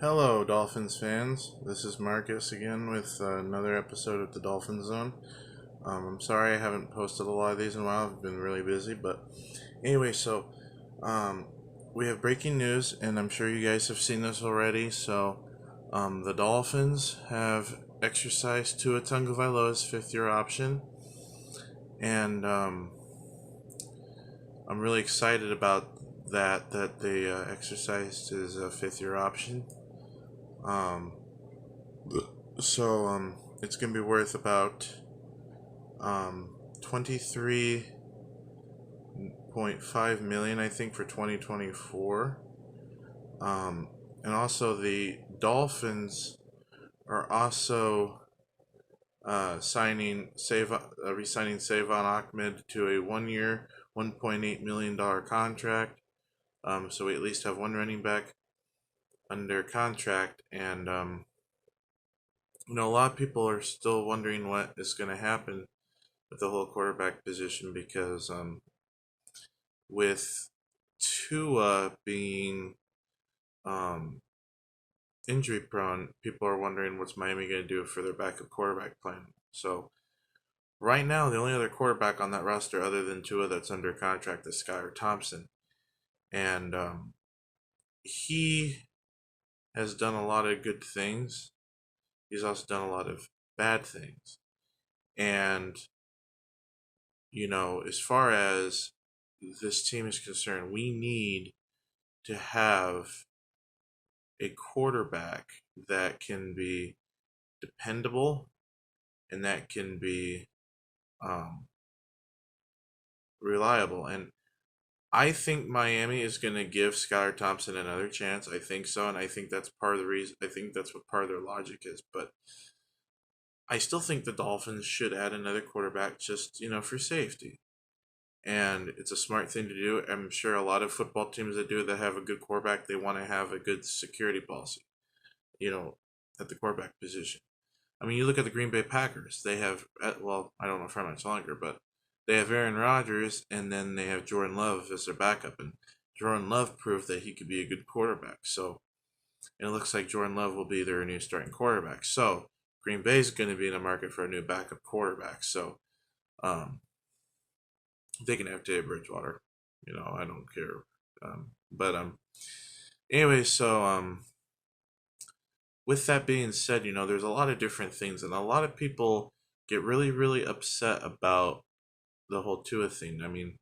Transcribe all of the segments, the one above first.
Hello, Dolphins fans. This is Marcus again with another episode of the Dolphin Zone. I'm sorry I haven't posted a lot of these in a while. I've been really busy, but anyway, um, we have breaking news, and I'm sure you guys have seen this already. The Dolphins have exercised Tua Tagovailoa's fifth-year option, and I'm really excited about that they exercised his fifth-year option. Um, it's gonna be worth about 23.5 million, I think, for 2024. Um, and also the Dolphins are also re-signing Savon Ahmed to a 1-year, $1.8 million contract. So we at least have one running back under contract, and a lot of people are still wondering what is going to happen with the whole quarterback position because with Tua being um, injury prone, people are wondering what's Miami going to do for their backup quarterback plan. So right now, the only other quarterback on that roster other than Tua that's under contract is Skylar Thompson, and he has done a lot of good things. He's also done a lot of bad things, and as far as this team is concerned, we need to have a quarterback that can be dependable and that can be um, reliable. And I think Miami is going to give Skylar Thompson another chance. I think so, and I think that's part of the reason. I think that's what part of their logic is. But I still think the Dolphins should add another quarterback just for safety. And it's a smart thing to do. I'm sure a lot of football teams that do it, that have a good quarterback, they want to have a good security policy, at the quarterback position. I mean, you look at the Green Bay Packers. They have, well, I don't know for how much longer, but they have Aaron Rodgers, and then they have Jordan Love as their backup. And Jordan Love proved that he could be a good quarterback. And it looks like Jordan Love will be their new starting quarterback. So, Green Bay is going to be in the market for a new backup quarterback. So, they can have Teddy Bridgewater. I don't care. Anyway, with that being said, there's a lot of different things, and a lot of people get really, really upset about the whole Tua thing. I mean,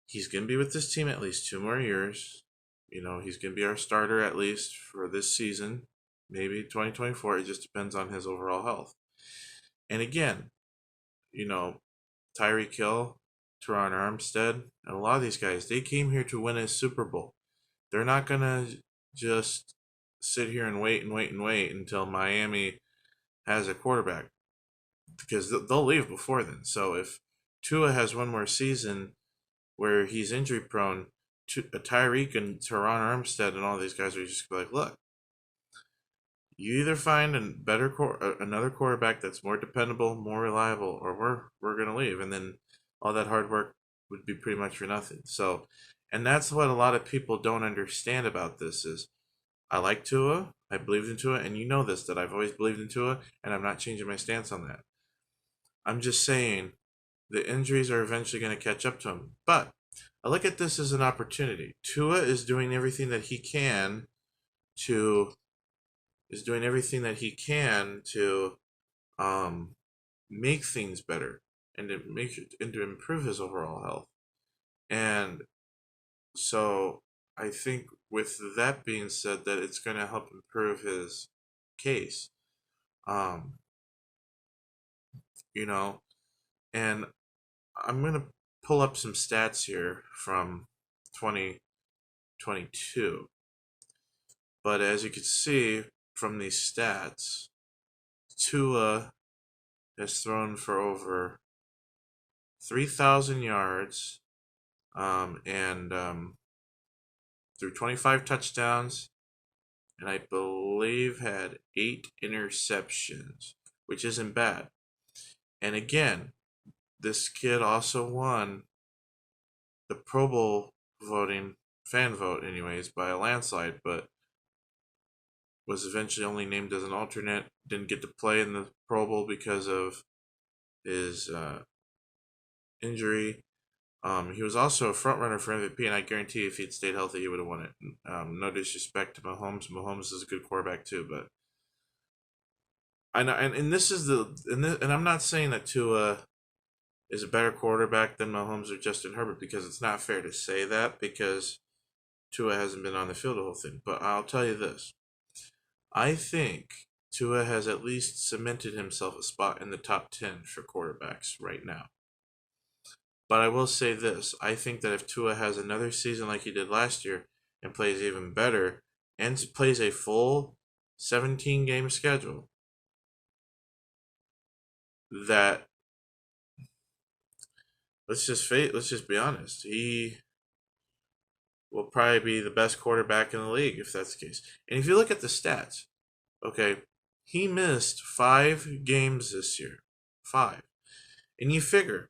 he's going to be with this team at least 2 more years. He's going to be our starter at least for this season, maybe 2024. It just depends on his overall health. And again, you know, Tyreek Hill, Teron Armstead, and a lot of these guys, they came here to win a Super Bowl. They're not going to just sit here and wait and wait and wait until Miami has a quarterback because they'll leave before then. So if Tua has one more season where he's injury prone, Tyreek and Teron Armstead and all these guys are just like, look, you either find another quarterback that's more dependable, more reliable, or we're gonna leave, and then all that hard work would be pretty much for nothing. So, and that's what a lot of people don't understand about this is I like Tua, I believed in Tua, and you know this that I've always believed in Tua, and I'm not changing my stance on that. I'm just saying the injuries are eventually going to catch up to him, but I look at this as an opportunity. Tua is doing everything that he can to um, make things better and to improve his overall health. And so I think with that being said, that it's going to help improve his case. Um, you know, and I'm going to pull up some stats here from 2022. But as you can see from these stats, Tua has thrown for over 3,000 yards and threw 25 touchdowns, and I believe had 8 interceptions, which isn't bad. And again, this kid also won the Pro Bowl fan vote anyways, by a landslide, but was eventually only named as an alternate, didn't get to play in the Pro Bowl because of his injury. He was also a front runner for MVP, and I guarantee if he'd stayed healthy, he would have won it. No disrespect to Mahomes. Mahomes is a good quarterback too, but I know, and this is and I'm not saying that Tua is a better quarterback than Mahomes or Justin Herbert, because it's not fair to say that, because Tua hasn't been on the field the whole thing. But I'll tell you this: I think Tua has at least cemented himself a spot in the top 10 for quarterbacks right now. But I will say this: I think that if Tua has another season like he did last year and plays even better and plays a full 17-game schedule, that let's just be honest, he will probably be the best quarterback in the league if that's the case. And if you look at the stats, okay, he missed 5 games this year. 5. And you figure,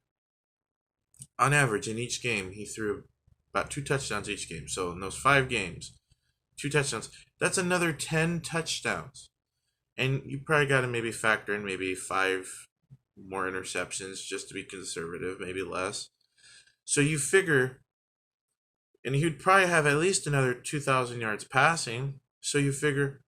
on average, in each game, he threw about 2 touchdowns each game. So in those 5 games, 2 touchdowns, that's another 10 touchdowns. And you probably got to maybe factor in maybe 5 more interceptions just to be conservative, maybe less. So you figure, and he'd probably have at least another 2,000 yards passing. So you figure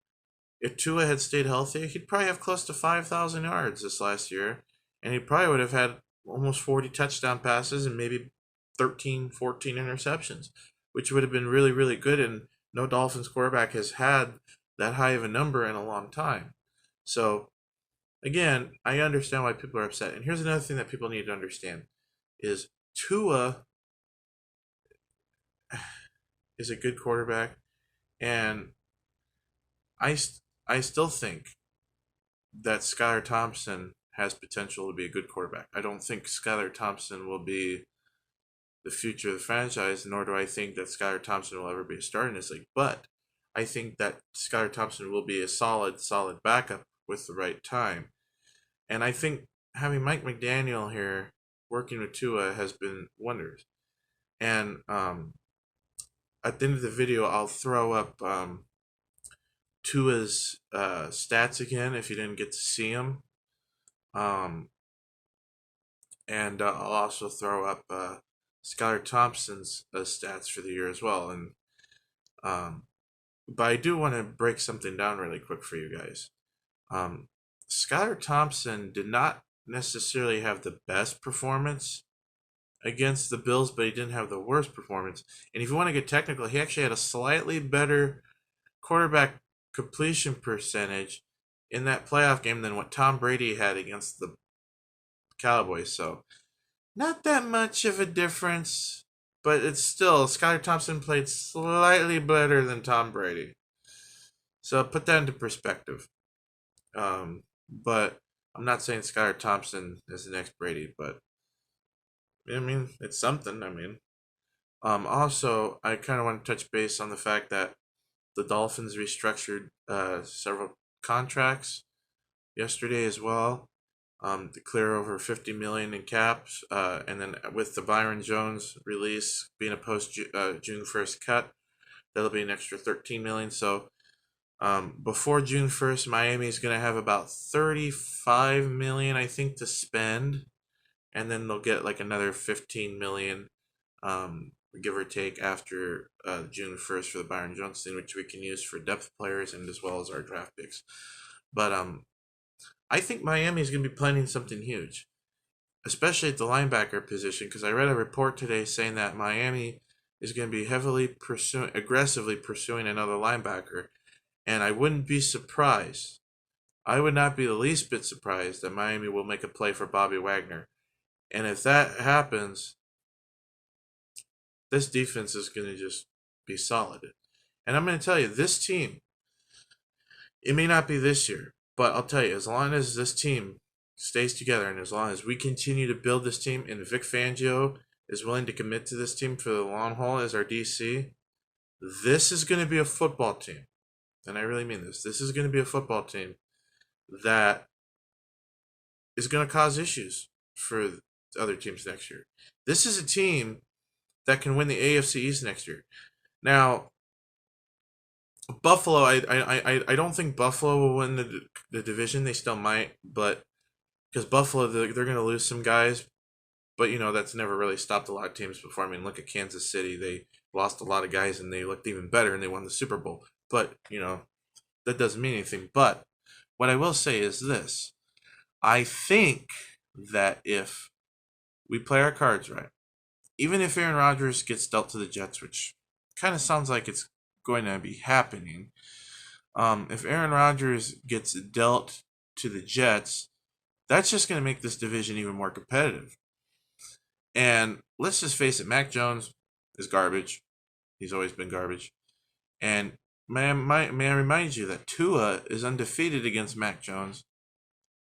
if Tua had stayed healthy, he'd probably have close to 5,000 yards this last year. And he probably would have had almost 40 touchdown passes and maybe 13, 14 interceptions, which would have been really, really good. And no Dolphins quarterback has had that high of a number in a long time. So, again, I understand why people are upset. And here's another thing that people need to understand is Tua is a good quarterback. And I still think that Skylar Thompson has potential to be a good quarterback. I don't think Skylar Thompson will be the future of the franchise, nor do I think that Skylar Thompson will ever be a starter in this league. But I think that Skylar Thompson will be a solid backup with the right time. And I think having Mike McDaniel here working with Tua has been wonders. And at the end of the video, I'll throw up Tua's stats again if you didn't get to see them. And I'll also throw up Skylar Thompson's stats for the year as well. And but I do want to break something down really quick for you guys. Skylar Thompson did not necessarily have the best performance against the Bills, but he didn't have the worst performance. And if you want to get technical, he actually had a slightly better quarterback completion percentage in that playoff game than what Tom Brady had against the Cowboys. So not that much of a difference, but it's still, Skylar Thompson played slightly better than Tom Brady. So put that into perspective. But I'm not saying Skylar Thompson is the next Brady, but I mean, it's something. I mean, also, I kind of want to touch base on the fact that the Dolphins restructured several contracts yesterday as well, to clear over $50 million in caps, and then with the Byron Jones release being a post June 1st cut, that'll be an extra $13 million. So before June 1st, Miami is going to have about $35 million, I think, to spend, and then they'll get like another $15 million, give or take, after June 1st for the Byron Jones thing, which we can use for depth players and as well as our draft picks. But I think Miami is going to be planning something huge, especially at the linebacker position, because I read a report today saying that Miami is going to be aggressively pursuing another linebacker, and I wouldn't be surprised. I would not be the least bit surprised that Miami will make a play for Bobby Wagner. And if that happens, this defense is going to just be solid. And I'm going to tell you, this team, it may not be this year, but I'll tell you, as long as this team stays together and as long as we continue to build this team and Vic Fangio is willing to commit to this team for the long haul as our DC, this is going to be a football team. And I really mean this. This is going to be a football team that is going to cause issues for other teams next year. This is a team that can win the AFC East next year. Now, Buffalo, I don't think Buffalo will win the division. They still might, but because Buffalo, they're going to lose some guys, but that's never really stopped a lot of teams before. I mean, look at Kansas City; they lost a lot of guys and they looked even better and they won the Super Bowl. But that doesn't mean anything. But what I will say is this: I think that if we play our cards right, even if Aaron Rodgers gets dealt to the Jets, which kind of sounds like it's going to be happening, if Aaron Rodgers gets dealt to the Jets, that's just going to make this division even more competitive. And let's just face it, Mac Jones is garbage. He's always been garbage. And may I remind you that Tua is undefeated against Mac Jones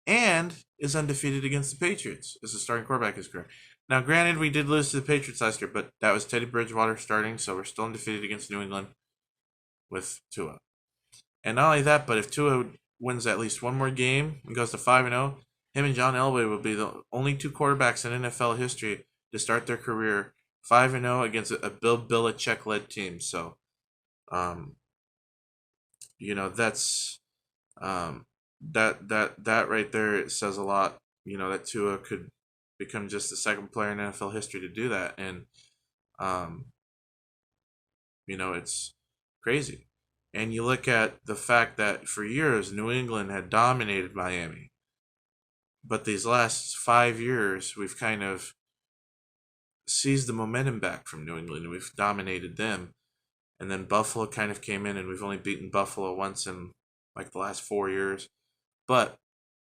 and is undefeated against the Patriots as a starting quarterback his career. Now, granted, we did lose to the Patriots last year, but that was Teddy Bridgewater starting, so we're still undefeated against New England with Tua. And not only that, but if Tua wins at least one more game and goes to 5-0, him and John Elway will be the only two quarterbacks in NFL history to start their career 5-0 against a Bill Belichick-led team. So, um, that's that right there says a lot. That Tua could become just the second player in NFL history to do that, and um, it's crazy. And you look at the fact that for years New England had dominated Miami, but these last 5 years we've kind of seized the momentum back from New England and we've dominated them. And then Buffalo kind of came in and we've only beaten Buffalo once in like the last 4 years. But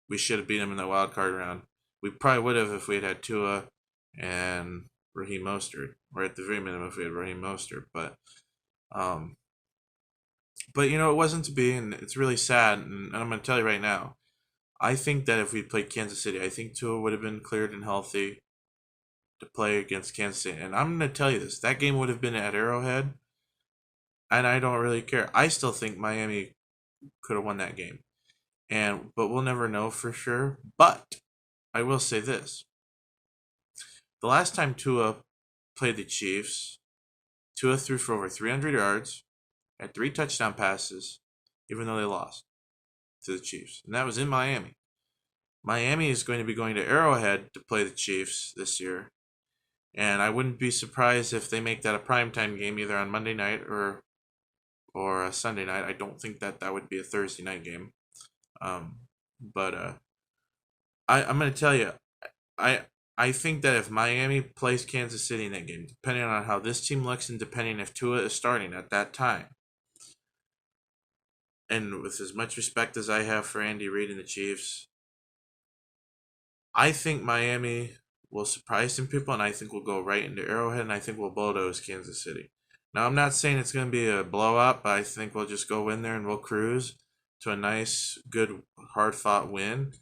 we should have beat them in the wild card round. We probably would have if we had Tua and Raheem Mostert, or at the very minimum if we had Raheem Mostert. Um, but it wasn't to be, and it's really sad. And I'm going to tell you right now, I think that if we played Kansas City, I think Tua would have been cleared and healthy to play against Kansas City. And I'm going to tell you this: that game would have been at Arrowhead, and I don't really care. I still think Miami could have won that game, but we'll never know for sure. But I will say this: the last time Tua played the Chiefs, Tua threw for over 300 yards, had 3 touchdown passes, even though they lost to the Chiefs, and that was in Miami. Miami is going to be going to Arrowhead to play the Chiefs this year, and I wouldn't be surprised if they make that a primetime game either on Monday night or a Sunday night. I don't think that would be a Thursday night game. But I'm going to tell you, I think that if Miami plays Kansas City in that game, depending on how this team looks and depending if Tua is starting at that time, and with as much respect as I have for Andy Reid and the Chiefs, I think Miami will surprise some people, and I think we'll go right into Arrowhead, and I think we'll bulldoze Kansas City. Now, I'm not saying it's going to be a blowout, but I think we'll just go in there and we'll cruise to a nice, good, hard-fought win,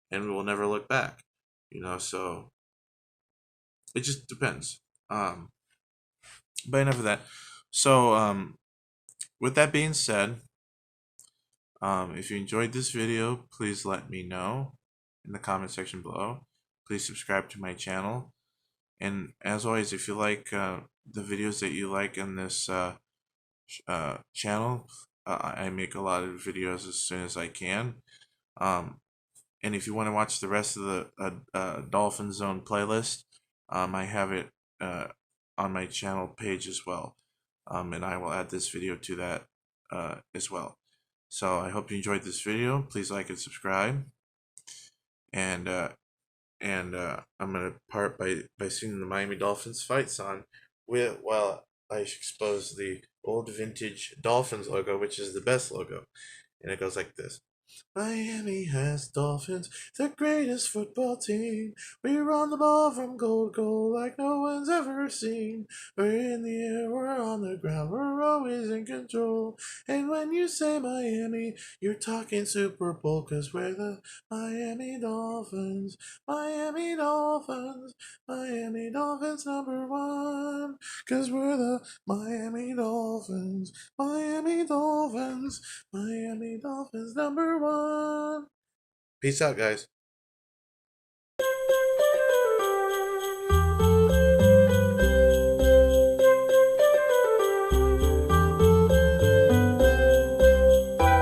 and we'll never look back. So it just depends. But enough of that. So, with that being said, if you enjoyed this video, please let me know in the comment section below. Please subscribe to my channel. And as always, if you like the videos that you like in this channel, I make a lot of videos as soon as I can. And if you want to watch the rest of the Dolphin Zone playlist, I have it on my channel page as well. And I will add this video to that as well. So I hope you enjoyed this video. Please like and subscribe. And I'm gonna part by singing the Miami Dolphins fight song while I expose the old vintage Dolphins logo, which is the best logo, and it goes like this. Miami has Dolphins, the greatest football team. We run the ball from goal to goal like no one's ever seen. We're in the air, we're on the ground, we're always in control. And when you say Miami, you're talking Super Bowl, 'cause we're the Miami Dolphins, Miami Dolphins, Miami Dolphins #1. 'Cause we're the Miami Dolphins, Miami Dolphins, Miami Dolphins #1. Peace out, guys.